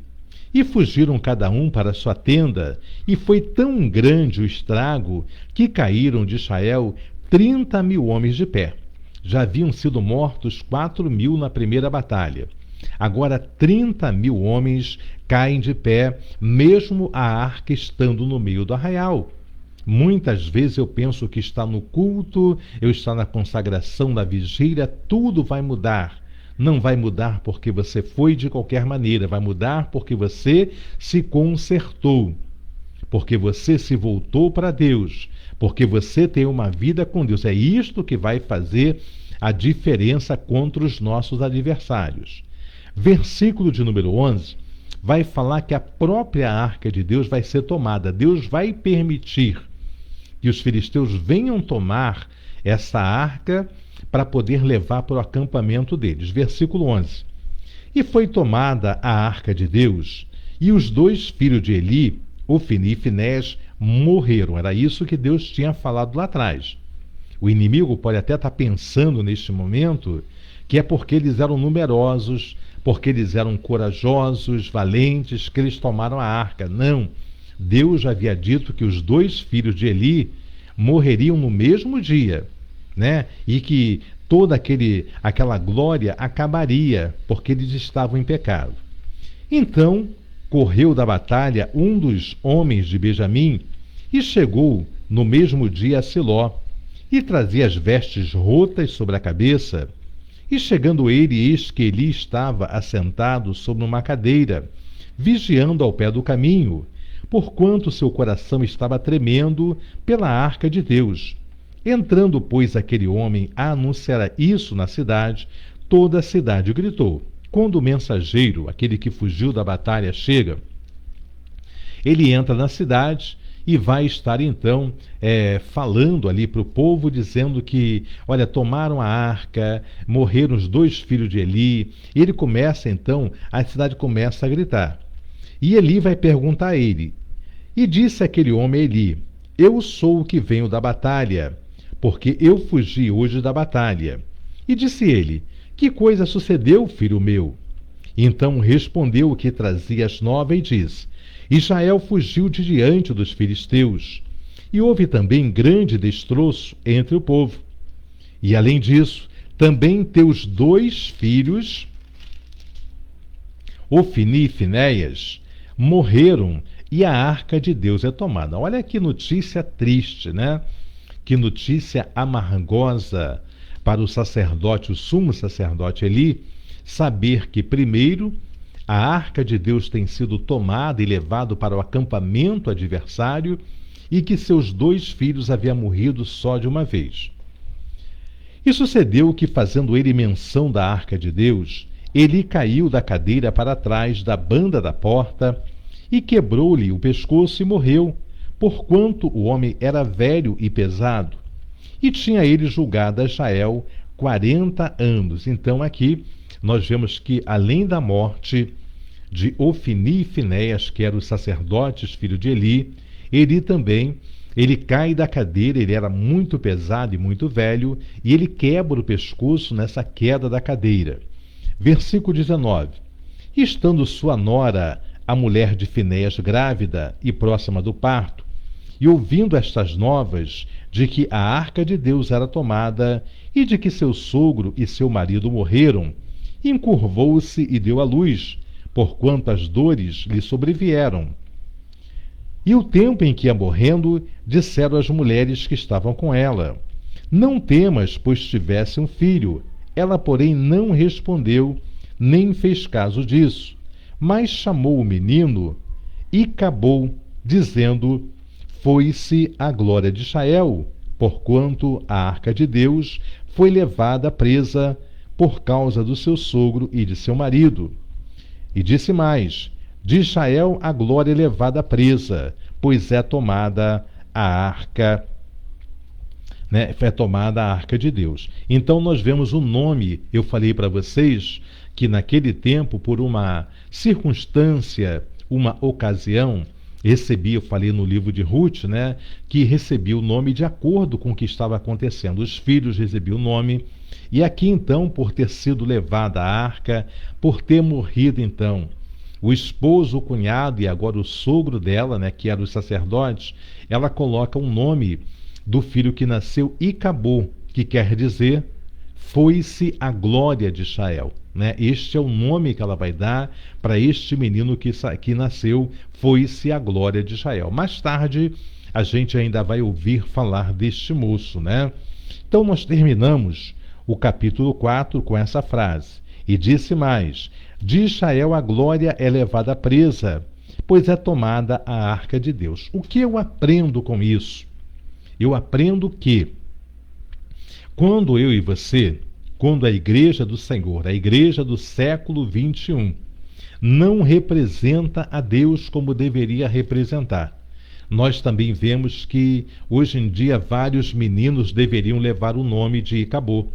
E fugiram cada um para sua tenda, e foi tão grande o estrago que caíram de Israel 30.000 homens de pé. Já haviam sido mortos 4.000 na primeira batalha. Agora 30.000 homens caem de pé, mesmo a arca estando no meio do arraial. Muitas vezes eu penso que está no culto, eu estou na consagração, na vigília, tudo vai mudar. Não vai mudar porque você foi de qualquer maneira, vai mudar porque você se consertou, porque você se voltou para Deus, porque você tem uma vida com Deus. É isto que vai fazer a diferença contra os nossos adversários. Versículo de número 11 vai falar que a própria arca de Deus vai ser tomada. Deus vai permitir que os filisteus venham tomar essa arca para poder levar para o acampamento deles. Versículo 11. E foi tomada a arca de Deus, e os dois filhos de Eli, Ofni e Finés, morreram. Era isso que Deus tinha falado lá atrás. O inimigo pode até estar pensando neste momento que é porque eles eram numerosos, porque eles eram corajosos, valentes, que eles tomaram a arca. Não. Deus já havia dito que os 2 filhos de Eli morreriam no mesmo dia, né? E que toda aquela glória acabaria, porque eles estavam em pecado. Então, correu da batalha um dos homens de Benjamim e chegou no mesmo dia a Siló, e trazia as vestes rotas sobre a cabeça. E chegando ele, eis que Eli estava assentado sobre uma cadeira, vigiando ao pé do caminho, porquanto seu coração estava tremendo pela arca de Deus. Entrando, pois, aquele homem a anunciar isso na cidade, toda a cidade gritou. Quando o mensageiro, aquele que fugiu da batalha, chega, ele entra na cidade e vai estar então falando ali para o povo, dizendo que, olha, tomaram a arca, morreram os 2 filhos de Eli. E ele começa então, a cidade começa a gritar. E Eli vai perguntar a ele. E disse aquele homem a Eli: eu sou o que venho da batalha, porque eu fugi hoje da batalha. E disse ele: que coisa sucedeu, filho meu? Então respondeu o que trazia as novas e disse: Israel fugiu de diante dos filisteus, e houve também grande destroço entre o povo. E além disso, também teus 2 filhos, Ofni e Finéias, morreram, e a arca de Deus é tomada. Olha que notícia triste, né? Que notícia amargosa para o sacerdote, o sumo sacerdote Eli, saber que primeiro a arca de Deus tem sido tomada e levado para o acampamento adversário e que seus 2 filhos haviam morrido só de uma vez. E sucedeu que, fazendo ele menção da arca de Deus, Eli caiu da cadeira para trás da banda da porta e quebrou-lhe o pescoço e morreu, porquanto o homem era velho e pesado. E tinha ele julgado a Israel 40 anos. Então aqui nós vemos que, além da morte de Ofni e Finéias, que eram os sacerdotes, filho de Eli, ele cai da cadeira, ele era muito pesado e muito velho, e ele quebra o pescoço nessa queda da cadeira. Versículo 19. Estando sua nora, a mulher de Finéias, grávida e próxima do parto, e ouvindo estas novas de que a arca de Deus era tomada e de que seu sogro e seu marido morreram, encurvou-se e deu à luz, porquanto as dores lhe sobrevieram. E o tempo em que ia morrendo, disseram as mulheres que estavam com ela: não temas, pois tivesse um filho. Ela, porém, não respondeu, nem fez caso disso, mas chamou o menino e acabou, dizendo: foi-se a glória de Israel, porquanto a arca de Deus foi levada presa por causa do seu sogro e de seu marido. E disse mais: de Israel a glória é levada presa, pois é tomada a arca, né? É tomada a arca de Deus. Então nós vemos o nome. Eu falei para vocês que naquele tempo, por uma circunstância, uma ocasião, eu falei no livro de Ruth, né, que recebi o nome de acordo com o que estava acontecendo. Os filhos recebiam o nome, e aqui então, por ter sido levada a arca, por ter morrido então o esposo, o cunhado e agora o sogro dela, né, que eram os sacerdotes, ela coloca um nome do filho que nasceu, Icabô, que quer dizer foi-se a glória de Israel. Né? Este é o nome que ela vai dar para este menino que nasceu, foi-se a glória de Israel. Mais tarde, a gente ainda vai ouvir falar deste moço. Né? Então, nós terminamos o capítulo 4 com essa frase. E disse mais: de Israel a glória é levada presa, pois é tomada a arca de Deus. O que eu aprendo com isso? Eu aprendo que quando eu e você, quando a igreja do Senhor, a igreja do século 21, não representa a Deus como deveria representar, nós também vemos que hoje em dia vários meninos deveriam levar o nome de Icabô,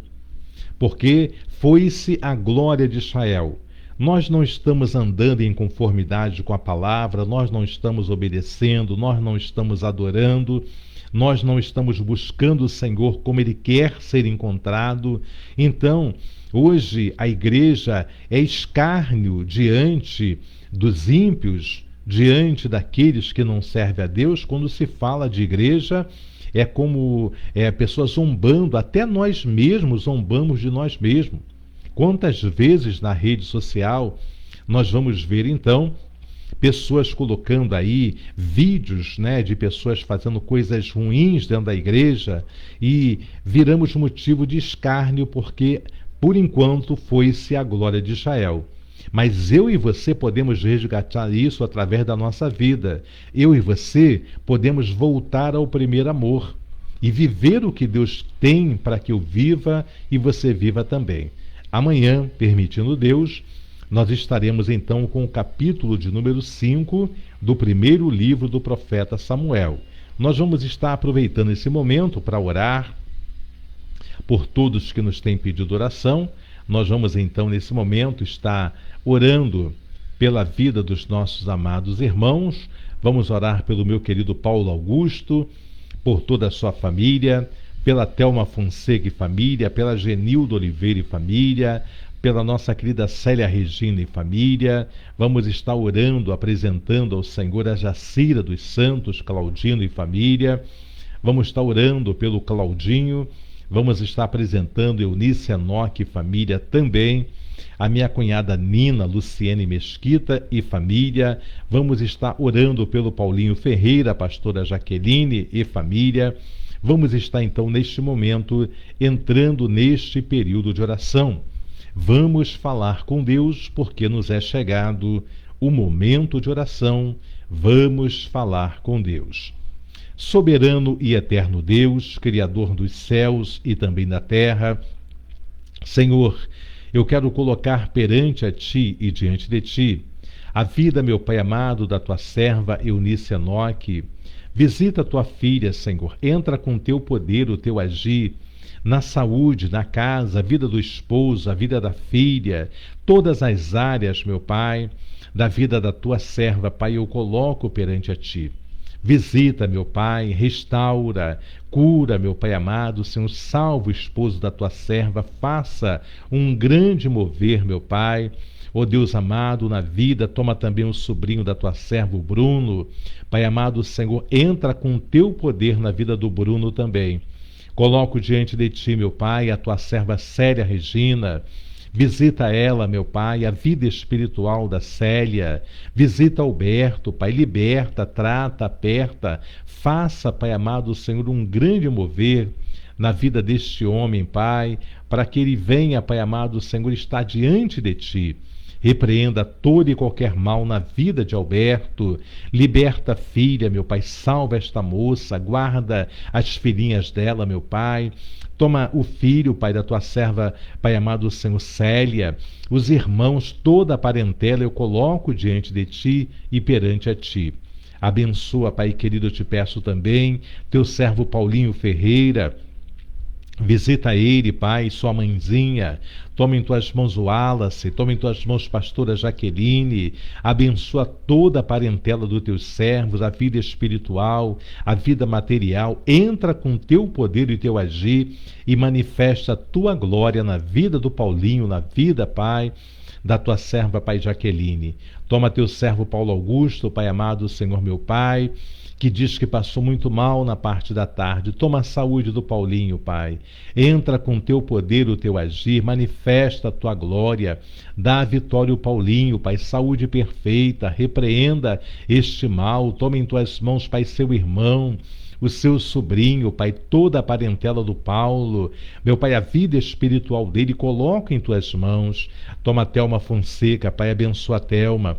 porque foi-se a glória de Israel. nós não estamos andando em conformidade com a palavra, nós não estamos obedecendo, nós não estamos adorando, nós não estamos buscando o Senhor como Ele quer ser encontrado. Então, hoje a igreja é escárnio diante dos ímpios, diante daqueles que não servem a Deus. Quando se fala de igreja, é como pessoas zombando, até nós mesmos zombamos de nós mesmos. Quantas vezes na rede social nós vamos ver, então, pessoas colocando aí vídeos, né, de pessoas fazendo coisas ruins dentro da igreja, e viramos motivo de escárnio porque, por enquanto, foi-se a glória de Israel. Mas eu e você podemos resgatar isso através da nossa vida. Eu e você podemos voltar ao primeiro amor e viver o que Deus tem para que eu viva e você viva também. Amanhã, permitindo Deus, nós estaremos então com o capítulo de número 5 do primeiro livro do profeta Samuel. Nós vamos estar aproveitando esse momento para orar por todos que nos têm pedido oração. Nós vamos então, nesse momento, estar orando pela vida dos nossos amados irmãos. Vamos orar pelo meu querido Paulo Augusto, por toda a sua família, pela Thelma Fonseca e família, pela Genilda Oliveira e família, pela nossa querida Célia Regina e família. Vamos estar orando, apresentando ao Senhor a Jacira dos Santos, Claudino e família. Vamos estar orando pelo Claudinho. Vamos estar apresentando Eunice Enoque e família também. A minha cunhada Nina Luciene Mesquita e família. Vamos estar orando pelo Paulinho Ferreira, a pastora Jaqueline e família. Vamos estar então neste momento entrando neste período de oração. Vamos falar com Deus porque nos é chegado o momento de oração. Vamos falar com Deus. Soberano e eterno Deus, Criador dos céus e também da terra, Senhor, eu quero colocar perante a Ti e diante de Ti a vida, meu Pai amado, da Tua serva Eunice Enoque. Visita a Tua filha, Senhor, entra com Teu poder, o Teu agir, na saúde, na casa, a vida do esposo, a vida da filha, todas as áreas, meu Pai, da vida da Tua serva, Pai, eu coloco perante a Ti. Visita, meu Pai, restaura, cura, meu Pai amado, Senhor, salva o esposo da Tua serva, faça um grande mover, meu Pai. Ó Deus amado, na vida, toma também o sobrinho da Tua serva, o Bruno. Pai amado, Senhor, entra com o Teu poder na vida do Bruno também. Coloco diante de Ti, meu Pai, a Tua serva Célia Regina. Visita ela, meu Pai, a vida espiritual da Célia. Visita Alberto, Pai, liberta, trata, aperta. Faça, Pai amado, Senhor, um grande mover na vida deste homem, Pai, para que ele venha, Pai amado, Senhor, estar diante de Ti. Repreenda todo e qualquer mal na vida de Alberto. Liberta a filha, meu Pai. Salva esta moça. Guarda as filhinhas dela, meu Pai. Toma o filho, Pai, da Tua serva, Pai amado, Senhor, Célia. Os irmãos, toda a parentela eu coloco diante de Ti e perante a Ti. Abençoa, Pai querido, eu te peço também, Teu servo Paulinho Ferreira. Visita ele, Pai, sua mãezinha. Toma em Tuas mãos o Wallace, toma em Tuas mãos pastora Jaqueline. Abençoa toda a parentela dos Teus servos, a vida espiritual, a vida material. Entra com Teu poder e Teu agir e manifesta a Tua glória na vida do Paulinho, na vida, Pai, da Tua serva, Pai Jaqueline. Toma Teu servo Paulo Augusto, Pai amado, Senhor meu Pai, que diz que passou muito mal na parte da tarde. Toma a saúde do Paulinho, Pai. Entra com Teu poder, o Teu agir, manifesta a Tua glória. Dá a vitória ao Paulinho, Pai, saúde perfeita. Repreenda este mal. Toma em Tuas mãos, Pai, seu irmão, o seu sobrinho, Pai, toda a parentela do Paulo. Meu Pai, a vida espiritual dele, coloca em Tuas mãos. Toma a Thelma Fonseca, Pai, abençoa a Thelma.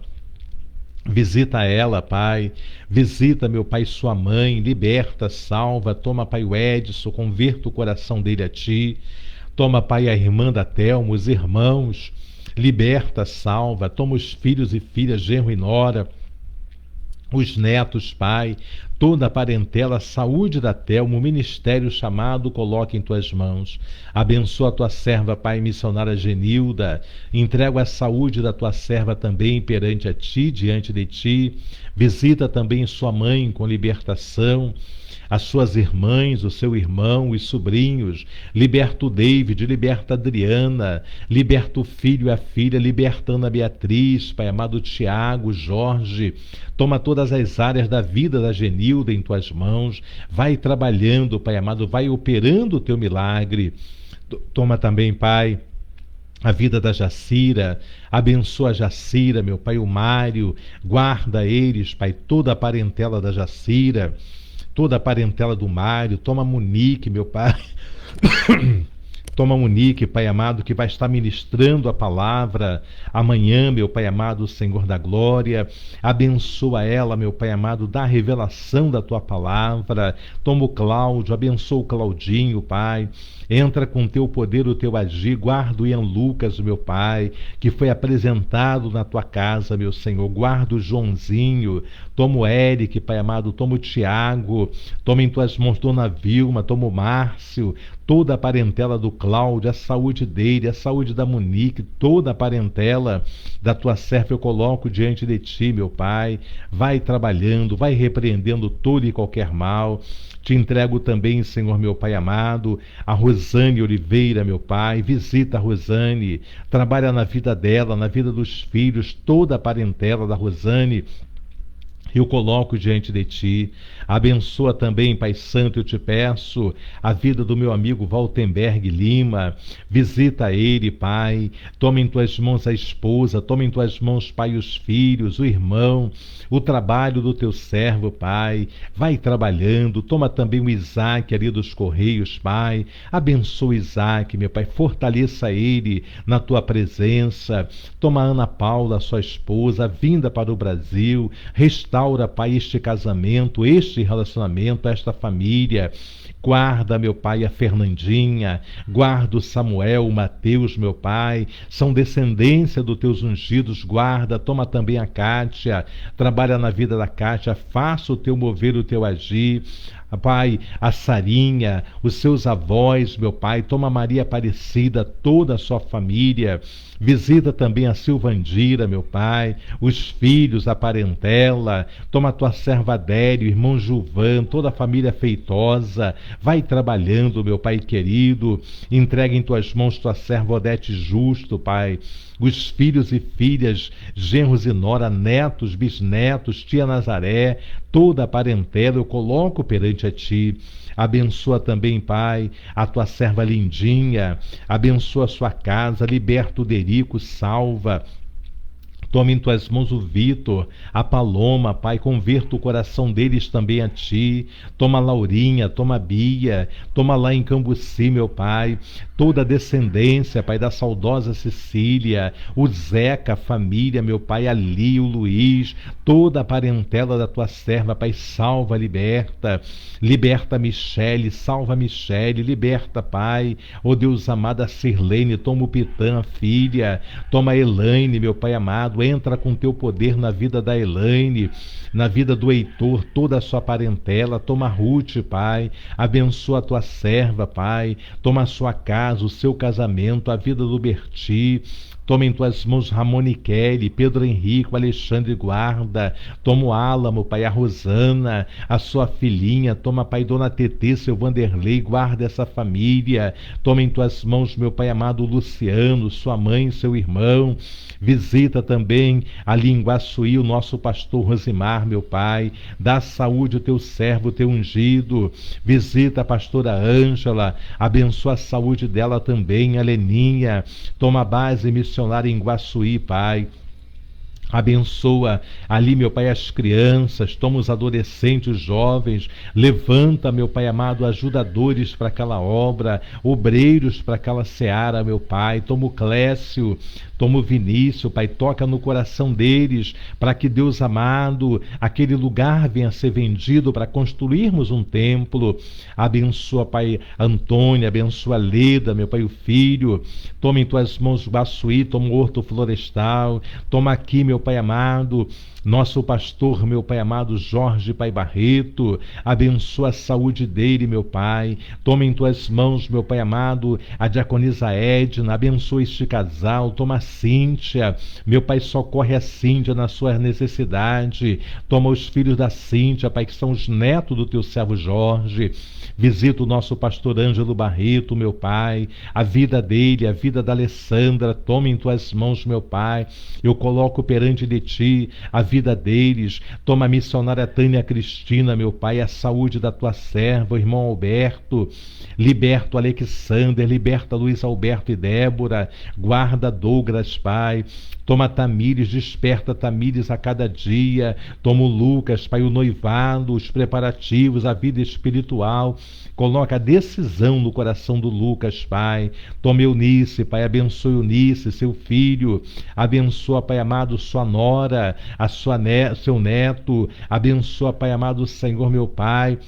Visita ela, Pai. Visita, meu Pai, sua mãe. Liberta, salva. Toma, Pai, o Edson. Converta o coração dele a Ti. Toma, Pai, a irmã da Thelma, os irmãos. Liberta, salva. Toma os filhos e filhas, genro e nora. os netos, Pai, toda a parentela, a saúde da Telma, o ministério chamado, coloque em tuas mãos. Abençoa a tua serva, Pai, missionária Genilda. Entrego a saúde da tua serva também perante a ti, diante de ti. Visita também sua mãe com libertação, as suas irmãs, o seu irmão, os sobrinhos. Liberta o David, liberta a Adriana, liberta o filho e a filha, liberta a Ana Beatriz, Pai amado, Tiago, Jorge. Toma todas as áreas da vida da Genilda em tuas mãos. Vai trabalhando, Pai amado, vai operando o teu milagre. Toma também, Pai, a vida da Jacira, abençoa a Jacira, meu Pai, o Mário, guarda eles, Pai, toda a parentela da Jacira, toda a parentela do Mário. Toma a Monique, meu Pai. Toma a Monique, Pai amado, que vai estar ministrando a palavra amanhã, meu Pai amado, Senhor da glória. Abençoa ela, meu Pai amado, dá a revelação da tua palavra. Toma o Cláudio, abençoa o Claudinho, Pai. Entra com o teu poder, o teu agir. Guarda o Ian Lucas, meu Pai, que foi apresentado na tua casa, meu Senhor. Guarda o Joãozinho. Toma o Eric, Pai amado. Toma o Tiago. Toma em tuas mãos Dona Vilma. Toma o Márcio. Toda a parentela do Cláudio, a saúde dele, a saúde da Monique, toda a parentela da tua serva eu coloco diante de ti, meu Pai. Vai trabalhando, vai repreendendo todo e qualquer mal. Te entrego também, Senhor, meu Pai amado, a Rosane Oliveira, meu Pai. Visita a Rosane, trabalha na vida dela, na vida dos filhos, toda a parentela da Rosane eu coloco diante de ti. Abençoa também, Pai Santo, eu te peço, a vida do meu amigo Valtenberg Lima. Visita ele, Pai. Toma em tuas mãos a esposa, toma em tuas mãos, Pai, os filhos, o irmão, o trabalho do teu servo, Pai. Vai trabalhando. Toma também o Isaac ali dos Correios, Pai. Abençoa o Isaac, meu Pai. Fortaleça ele na tua presença. Toma a Ana Paula, sua esposa, vinda para o Brasil. Restaura, Pai, este casamento, este relacionamento, esta família. Guarda, meu Pai, a Fernandinha, guarda o Samuel, o Mateus, meu Pai, são descendência dos teus ungidos. Guarda, toma também a Kátia, trabalha na vida da Kátia, faça o teu mover, o teu agir. Pai, a Sarinha, os seus avós, meu Pai, toma Maria Aparecida, toda a sua família. Visita também a Silvandira, meu Pai, os filhos, a parentela. Toma a tua serva Adério, irmão Gilvan, toda a família feitosa. Vai trabalhando, meu Pai querido. Entrega em tuas mãos tua serva Odete Justo, Pai. Os filhos e filhas, genros e nora, netos, bisnetos, tia Nazaré, toda a parentela eu coloco perante a ti. Abençoa também, Pai, a tua serva Lindinha. Abençoa a sua casa, liberta o Derico, salva. Toma em tuas mãos o Vitor, a Paloma, Pai, converta o coração deles também a ti. Toma a Laurinha, toma a Bia, toma lá em Cambuci, meu Pai, toda a descendência, Pai, da saudosa Cecília, o Zeca, a família, meu Pai, ali, o Luiz, toda a parentela da tua serva, Pai, salva, liberta. Liberta a Michele, salva a Michele, liberta, Pai, ó Deus amado, a Sirlene, toma o Pitã, a filha, toma a Elaine, meu Pai amado, entra com teu poder na vida da Elaine, na vida do Heitor, toda a sua parentela. Toma a Ruth, Pai, abençoa a tua serva, Pai, toma a sua casa, o seu casamento, a vida do Berti. Toma em tuas mãos Ramone Kelly, Pedro Henrique, Alexandre Guarda. Toma o Álamo, Pai, a Rosana, a sua filhinha. Toma, Pai, Dona Tetê, seu Vanderlei, guarda essa família. Toma em tuas mãos, meu Pai amado, o Luciano, sua mãe, seu irmão. Visita também ali em Guaçuí o nosso pastor Rosimar, meu Pai. Dá saúde ao teu servo, o teu ungido. Visita a pastora Ângela, abençoa a saúde dela também, a Leninha. Toma a base missionária em Guaçuí, Pai. Abençoa ali, meu Pai, as crianças, toma os adolescentes, os jovens, levanta, meu Pai amado, ajudadores para aquela obra, obreiros para aquela seara, meu Pai. Toma o Clécio, toma o Vinícius, Pai, toca no coração deles, para que, Deus amado, aquele lugar venha a ser vendido para construirmos um templo. Abençoa, Pai, Antônia, abençoa Leda, meu Pai, o filho. Toma em tuas mãos o Baçuí, toma o Horto Florestal, toma aqui, meu Pai amado, nosso pastor, meu Pai amado, Jorge Pai Barreto, abençoa a saúde dele, meu Pai. Toma em tuas mãos, meu Pai amado, a diaconisa Edna, abençoa este casal. Toma a Cíntia, meu Pai, socorre a Cíntia na sua necessidade. Toma os filhos da Cíntia, Pai, que são os netos do teu servo Jorge. Visita o nosso pastor Ângelo Barreto, meu Pai, a vida dele, a vida da Alessandra. Toma em tuas mãos, meu Pai. Eu coloco perante de ti a vida deles. Toma a missionária Tânia Cristina, meu Pai, a saúde da tua serva, o irmão Alberto. Liberta o Alexander, liberta Luiz Alberto e Débora. Guarda Douglas, Pai. Toma Tamires, desperta Tamires a cada dia. Toma o Lucas, Pai, o noivado, os preparativos, a vida espiritual. Coloca a decisão no coração do Lucas, Pai. Toma Eunice, Pai, abençoe Eunice, seu filho. Abençoa, Pai amado, sua nora, seu neto. Abençoa, Pai amado, Senhor, meu Pai,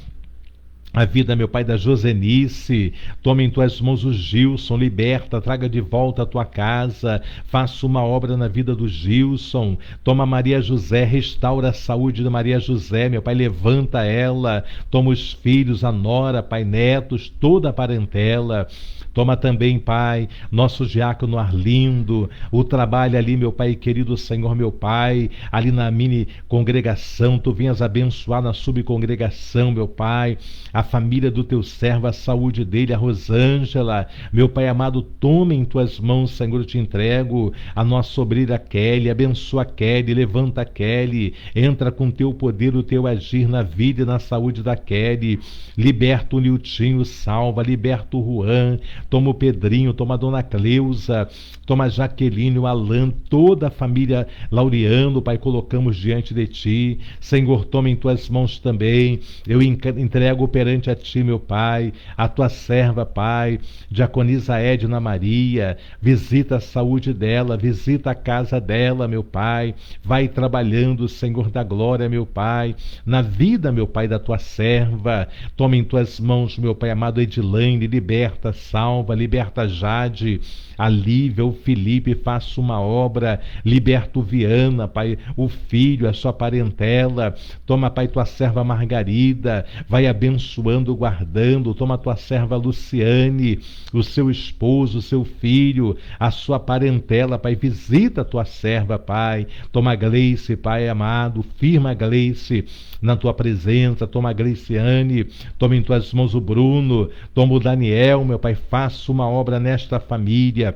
a vida, meu Pai, da Josenice. Toma em tuas mãos o Gilson, liberta, traga de volta a tua casa, faça uma obra na vida do Gilson. Toma Maria José, restaura a saúde da Maria José, meu Pai, levanta ela. Toma os filhos, a nora, Pai, netos, toda a parentela. Toma também, Pai, nosso diácono Arlindo, o trabalho ali, meu Pai querido Senhor, meu Pai, ali na mini congregação, tu venhas abençoar na subcongregação, meu Pai, a família do teu servo, a saúde dele, a Rosângela, meu Pai amado, toma em tuas mãos, Senhor, eu te entrego a nossa obreira Kelly, abençoa a Kelly, levanta a Kelly, entra com teu poder, o teu agir na vida e na saúde da Kelly, liberta o Niltinho, salva, liberta o Juan. Toma o Pedrinho, toma a Dona Cleusa, toma a Jaqueline, o Alan, toda a família Laureano, Pai, colocamos diante de ti. Senhor, toma em tuas mãos também. Eu entrego perante a ti, meu Pai, a tua serva, Pai, diaconisa Edna Maria. Visita a saúde dela, visita a casa dela, meu Pai. Vai trabalhando, Senhor da glória, meu Pai, na vida, meu Pai, da tua serva. Toma em tuas mãos, meu Pai amado, Edilane, liberta, salva, liberta Jade, a Lívia, o Felipe, faça uma obra, liberta o Viana, Pai, o filho, a sua parentela. Toma, Pai, tua serva Margarida, vai abençoando, guardando. Toma tua serva Luciane, o seu esposo, o seu filho, a sua parentela, Pai, visita a tua serva, Pai. Toma a Gleice, Pai amado, firma a Gleice na tua presença. Toma a Gleiciane, toma em tuas mãos o Bruno, toma o Daniel, meu Pai, faça uma obra nesta família.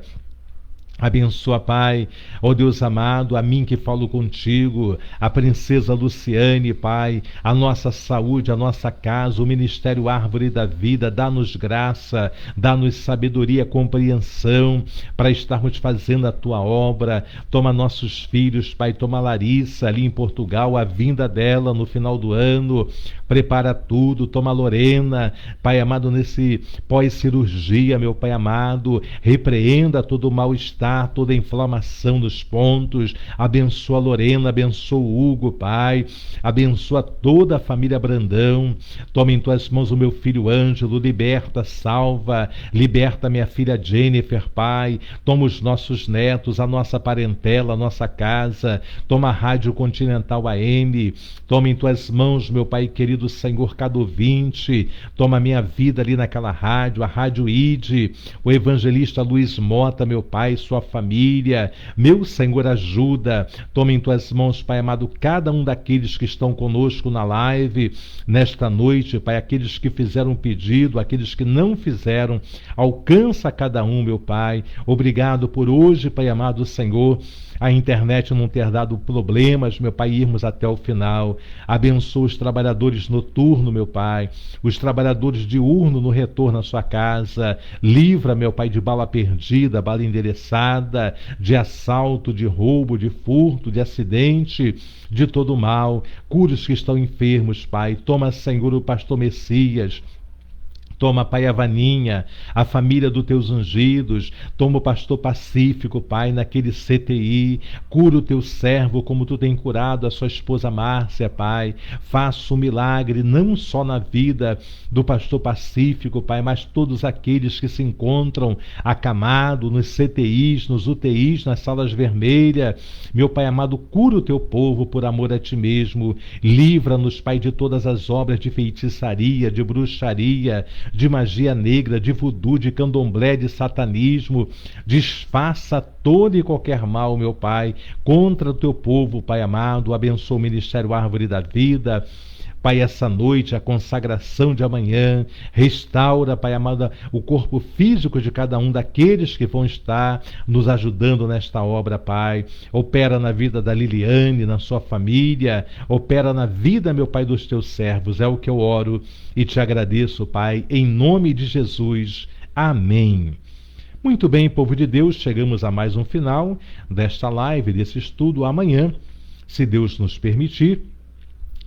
Abençoa, Pai, ó Deus amado, a mim que falo contigo, a princesa Luciane, Pai, a nossa saúde, a nossa casa, o ministério Árvore da Vida. Dá-nos graça, dá-nos sabedoria, compreensão para estarmos fazendo a tua obra. Toma nossos filhos, Pai, toma a Larissa ali em Portugal, a vinda dela no final do ano, prepara tudo. Toma a Lorena, Pai amado, nesse pós-cirurgia, meu Pai amado, repreenda todo o mal-estar, toda a inflamação dos pontos. Abençoa a Lorena, abençoa o Hugo, Pai, abençoa toda a família Brandão. Toma em tuas mãos o meu filho Ângelo, liberta, salva, liberta minha filha Jennifer, Pai. Toma os nossos netos, a nossa parentela, a nossa casa. Toma a Rádio Continental AM, toma em tuas mãos, meu Pai querido Senhor, Cado 20, toma a minha vida ali naquela rádio, a Rádio ID, o evangelista Luiz Mota, meu Pai, sua família, meu Senhor, ajuda. Toma em tuas mãos, Pai amado, cada um daqueles que estão conosco na live nesta noite, Pai, aqueles que fizeram pedido, aqueles que não fizeram, alcança cada um, meu Pai. Obrigado por hoje, Pai amado, Senhor, a internet não ter dado problemas, meu Pai, irmos até o final. Abençoa os trabalhadores noturnos, meu Pai, os trabalhadores diurnos no retorno à sua casa. Livra, meu Pai, de bala perdida, bala endereçada, de assalto, de roubo, de furto, de acidente, de todo mal. Cura os que estão enfermos, Pai. Toma, Senhor, o pastor Messias. Toma, Pai, a Vaninha, a família dos teus ungidos. Toma o pastor Pacífico, Pai, naquele CTI. Cura o teu servo como tu tem curado a sua esposa Márcia, Pai. Faça um milagre, não só na vida do pastor Pacífico, Pai, mas todos aqueles que se encontram acamados nos CTIs, nos UTIs, nas salas vermelhas. Meu Pai amado, cura o teu povo por amor a ti mesmo. Livra-nos, Pai, de todas as obras de feitiçaria, de bruxaria, de magia negra, de voodoo, de candomblé, de satanismo. Desfaça todo e qualquer mal, meu Pai, contra o teu povo, Pai amado. Abençoa o Ministério Árvore da Vida. Pai, essa noite, a consagração de amanhã, restaura, Pai amado, o corpo físico de cada um daqueles que vão estar nos ajudando nesta obra, Pai. Opera na vida da Liliane, na sua família, opera na vida, meu Pai, dos teus servos. É o que eu oro e te agradeço, Pai, em nome de Jesus. Amém. Muito bem, povo de Deus, chegamos a mais um final desta live, desse estudo. Amanhã, se Deus nos permitir,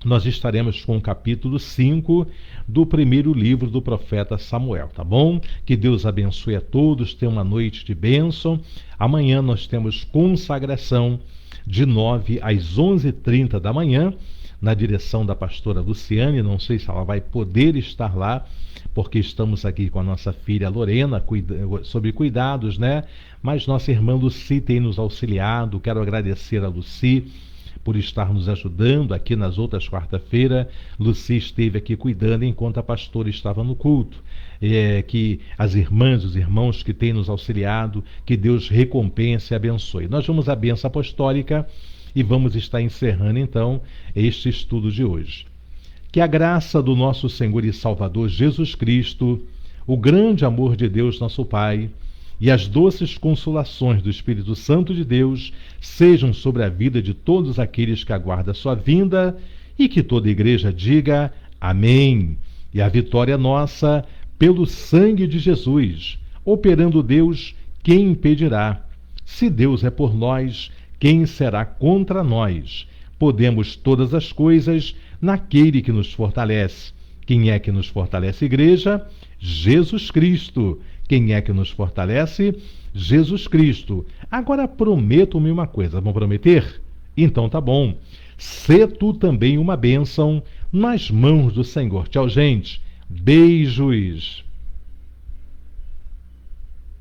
nós estaremos com o capítulo 5 do primeiro livro do profeta Samuel, tá bom? Que Deus abençoe a todos, tenha uma noite de bênção. Amanhã nós temos consagração de 9 às 11h30 da manhã, na direção da pastora Luciane. Não sei se ela vai poder estar lá, porque estamos aqui com a nossa filha Lorena, sobre cuidados, né? Mas nossa irmã Luci tem nos auxiliado. Quero agradecer a Luci por estar nos ajudando aqui nas outras quarta-feiras. Luci esteve aqui cuidando enquanto a pastora estava no culto. Que as irmãs, os irmãos que têm nos auxiliado, que Deus recompense e abençoe. Nós vamos à bênção apostólica e vamos estar encerrando então este estudo de hoje. Que a graça do nosso Senhor e Salvador Jesus Cristo, o grande amor de Deus nosso Pai, e as doces consolações do Espírito Santo de Deus sejam sobre a vida de todos aqueles que aguardam a sua vinda, e que toda a igreja diga amém. E a vitória nossa pelo sangue de Jesus. Operando Deus, quem impedirá? Se Deus é por nós, quem será contra nós? Podemos todas as coisas naquele que nos fortalece. Quem é que nos fortalece, igreja? Jesus Cristo. Quem é que nos fortalece? Jesus Cristo. Agora prometam-me uma coisa. Vão prometer? Então tá bom. Sê tu também uma bênção nas mãos do Senhor. Tchau, gente. Beijos.